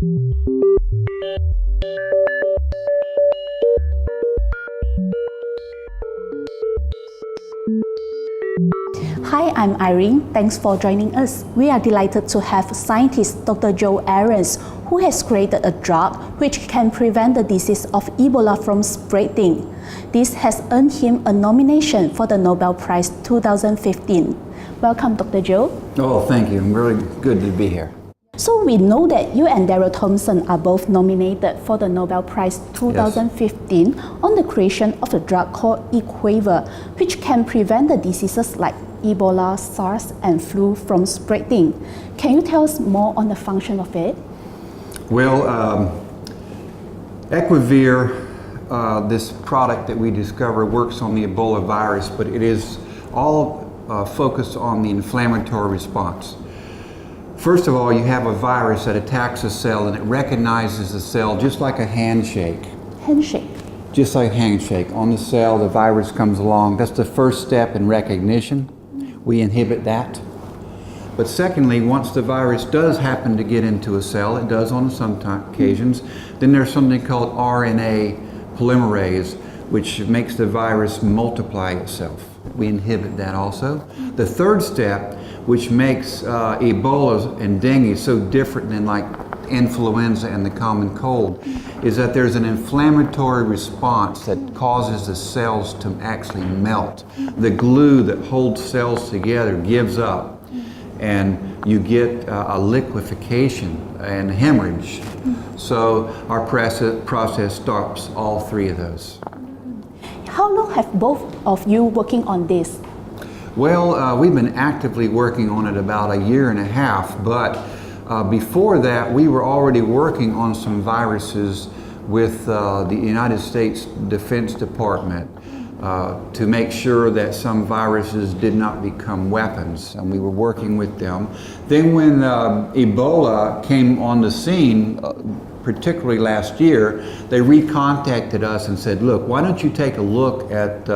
Hi, I'm Irene. Thanks for joining us. We are delighted to have scientist Dr. Joe Ahrens, who has created a drug which can prevent the disease of Ebola from spreading. This has earned him a nomination for the Nobel Prize 2015. Welcome, Dr. Joe. Oh, thank you. I'm really good to be here. So we know that you and Daryl Thompson are both nominated for the Nobel Prize 2015 on the creation of a drug called Equaver, which can prevent the diseases like Ebola, SARS, and flu from spreading. Can you tell us more on the function of it? Well, Equivir, this product that we discovered, works on the Ebola virus, but it is all focused on the inflammatory response. First of all, you have a virus that attacks a cell and it recognizes the cell just like a handshake. Handshake. Just like a handshake. On the cell, the virus comes along. That's the first step in recognition. We inhibit that. But secondly, once the virus does happen to get into a cell, it does on some occasions, then there's something called RNA polymerase, which makes the virus multiply itself. We inhibit that also. The third step, which makes Ebola and Dengue so different than like influenza and the common cold, is that there's an inflammatory response that causes the cells to actually melt. The glue that holds cells together gives up, and you get a liquefaction and hemorrhage. So our process stops all three of those. How long have both of you working on this? Well, we've been actively working on it about a year and a half, but before that we were already working on some viruses with the United States Defense Department to make sure that some viruses did not become weapons, and we were working with them. Then when Ebola came on the scene, particularly last year, they recontacted us and said, look, why don't you take a look at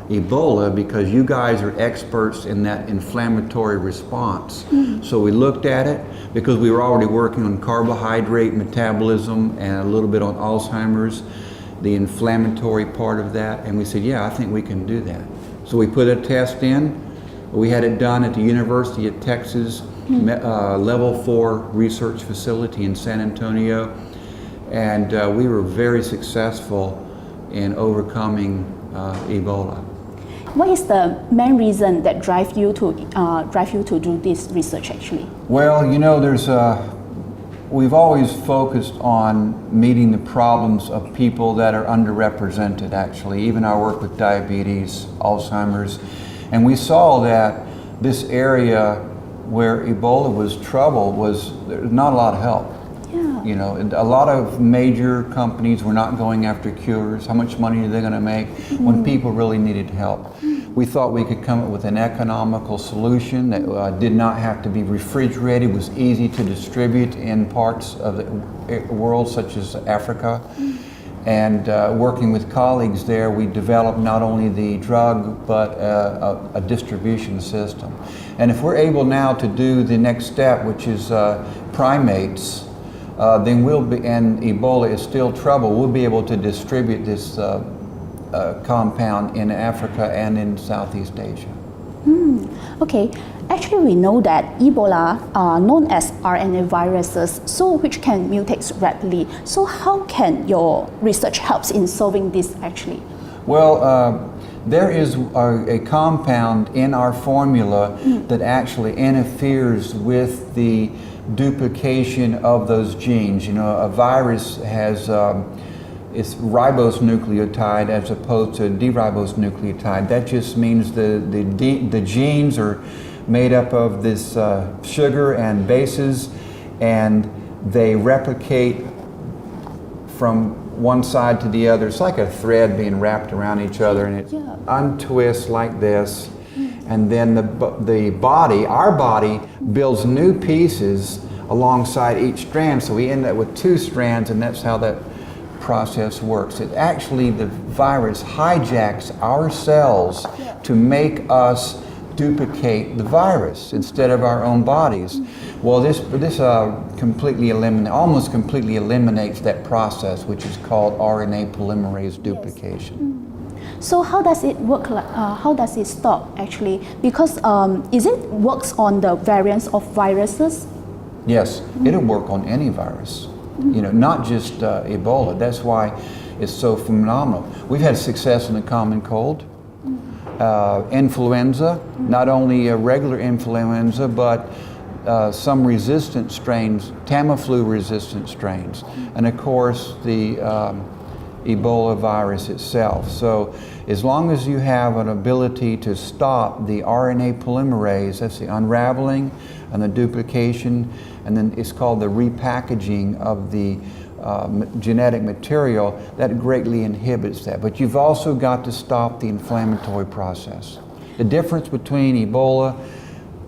Ebola, because you guys are experts in that inflammatory response. So we looked at it because we were already working on carbohydrate metabolism and a little bit on Alzheimer's, the inflammatory part of that, and we said, yeah, I think we can do that. So we put a test in. We had it done at the University of Texas Level 4 research facility in San Antonio, and we were very successful in overcoming Ebola. What is the main reason that drive you to do this research actually? Well, you know, we've always focused on meeting the problems of people that are underrepresented actually, even our work with diabetes, Alzheimer's, and we saw that this area where Ebola was trouble there's not a lot of help. Yeah. You know, a lot of major companies were not going after cures. How much money are they going to make when people really needed help? We thought we could come up with an economical solution that did not have to be refrigerated, was easy to distribute in parts of the world such as Africa. And working with colleagues there, we developed not only the drug, but a distribution system. And if we're able now to do the next step, which is primates, then we'll be, and Ebola is still trouble, we'll be able to distribute this compound in Africa and in Southeast Asia. Okay, actually we know that Ebola are known as RNA viruses, so which can mutate rapidly. So how can your research help in solving this actually? Well, there is a compound in our formula that actually interferes with the duplication of those genes. You know, a virus has it's ribose nucleotide as opposed to deribose nucleotide. That just means the genes are made up of this sugar and bases, and they replicate from one side to the other. It's like a thread being wrapped around each other, and it untwists like this. And then the body, our body, builds new pieces alongside each strand, so we end up with two strands, and that's how that process works. It actually, the virus hijacks our cells to make us duplicate the virus instead of our own bodies. Well, this almost completely eliminates that process, which is called RNA polymerase duplication. So how does it work? How does it stop actually? Because is it works on the variants of viruses? Yes, it'll work on any virus. Not just Ebola. That's why it's so phenomenal. We've had success in the common cold, influenza, not only a regular influenza, but some resistant strains, Tamiflu resistant strains, and of course the Ebola virus itself. So as long as you have an ability to stop the RNA polymerase, that's the unraveling and the duplication, and then it's called the repackaging of the genetic material, that greatly inhibits that. But you've also got to stop the inflammatory process. The difference between Ebola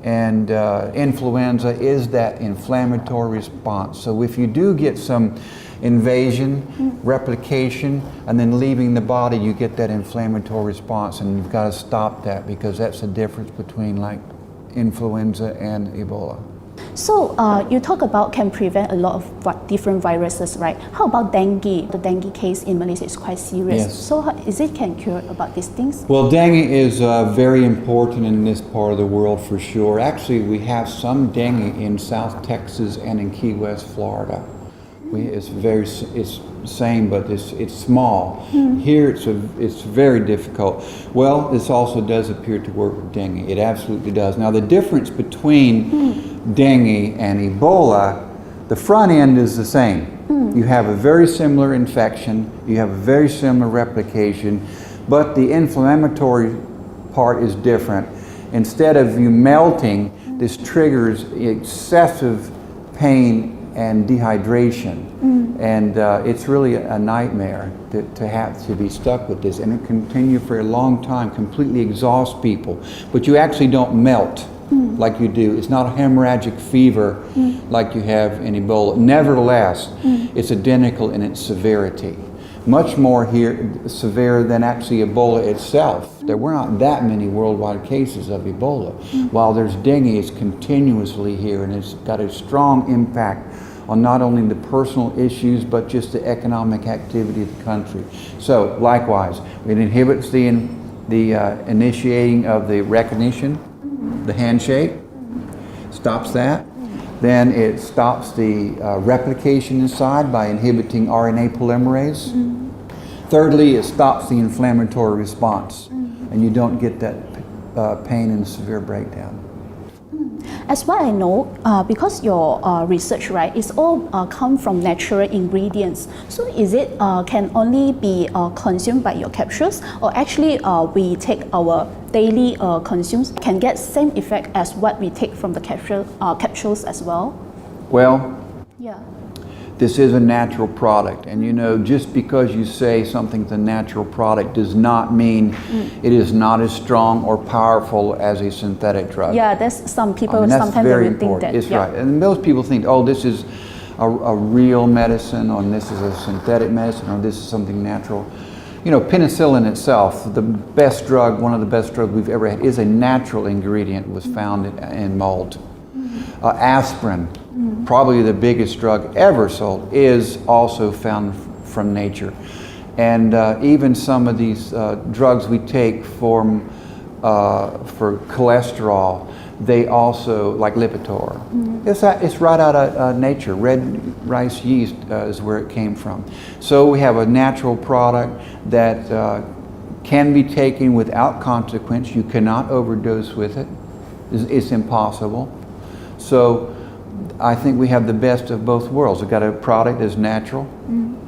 and influenza is that inflammatory response. So if you do get some invasion, replication, and then leaving the body, you get that inflammatory response, and you've got to stop that, because that's the difference between like influenza and Ebola. So you talk about can prevent a lot of different viruses, right? How about dengue? The dengue case in Malaysia is quite serious. Yes. So is it can cure about these things? Well, dengue is very important in this part of the world for sure. Actually, we have some dengue in South Texas and in Key West, Florida. It's same, but it's small. Here it's very difficult. Well, this also does appear to work with dengue. It absolutely does. Now the difference between dengue and Ebola, the front end is the same. You have a very similar infection, you have a very similar replication, but the inflammatory part is different. Instead of you melting, this triggers excessive pain and dehydration, and it's really a nightmare to have to be stuck with this, and it can continue for a long time, completely exhaust people. But you actually don't melt like you do. It's not a hemorrhagic fever like you have in Ebola. Nevertheless, it's identical in its severity. Much more severe than actually Ebola itself. There were not that many worldwide cases of Ebola. While there's dengue, it's continuously here, and it's got a strong impact on not only the personal issues, but just the economic activity of the country. So likewise, it inhibits the initiating of the recognition, the handshake, stops that. Then it stops the replication inside by inhibiting RNA polymerase. Thirdly, it stops the inflammatory response, and you don't get that pain and severe breakdown. As what I know, because your research, right, is all come from natural ingredients. So is it can only be consumed by your capsules, or actually we take our daily consumes can get same effect as what we take from the capsules as well? Well, yeah. This is a natural product, and just because you say something's a natural product does not mean it is not as strong or powerful as a synthetic drug. Yeah, there's some people that's sometimes very they will think that. It's right, and most people think, oh, this is a real medicine, or this is a synthetic medicine, or this is something natural. Penicillin itself, the best drug, one of the best drugs we've ever had, is a natural ingredient. Was found in mold. Aspirin, probably the biggest drug ever sold, is also found from nature. And even some of these drugs we take for cholesterol, they also, like Lipitor, it's right out of nature. Red rice yeast is where it came from. So we have a natural product that can be taken without consequence. You cannot overdose with it. It's impossible. So I think we have the best of both worlds. We've got a product that's natural.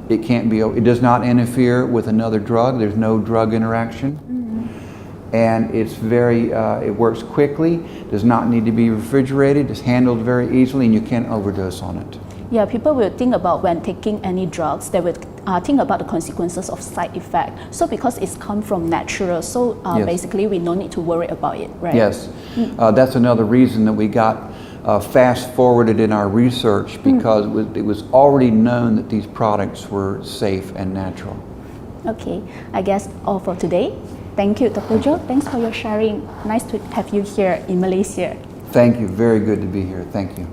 It does not interfere with another drug. There's no drug interaction. And it's it works quickly, does not need to be refrigerated, it's handled very easily, and you can't overdose on it. Yeah, people will think about when taking any drugs, they will think about the consequences of side effect. So because it's come from natural, so Yes. Basically we no need to worry about it, right? Yes, that's another reason that we got fast forwarded in our research, because it was already known that these products were safe and natural. Okay, I guess all for today. Thank you, Dr. Joe. Thanks for your sharing. Nice to have you here in Malaysia. Thank you. Very good to be here. Thank you.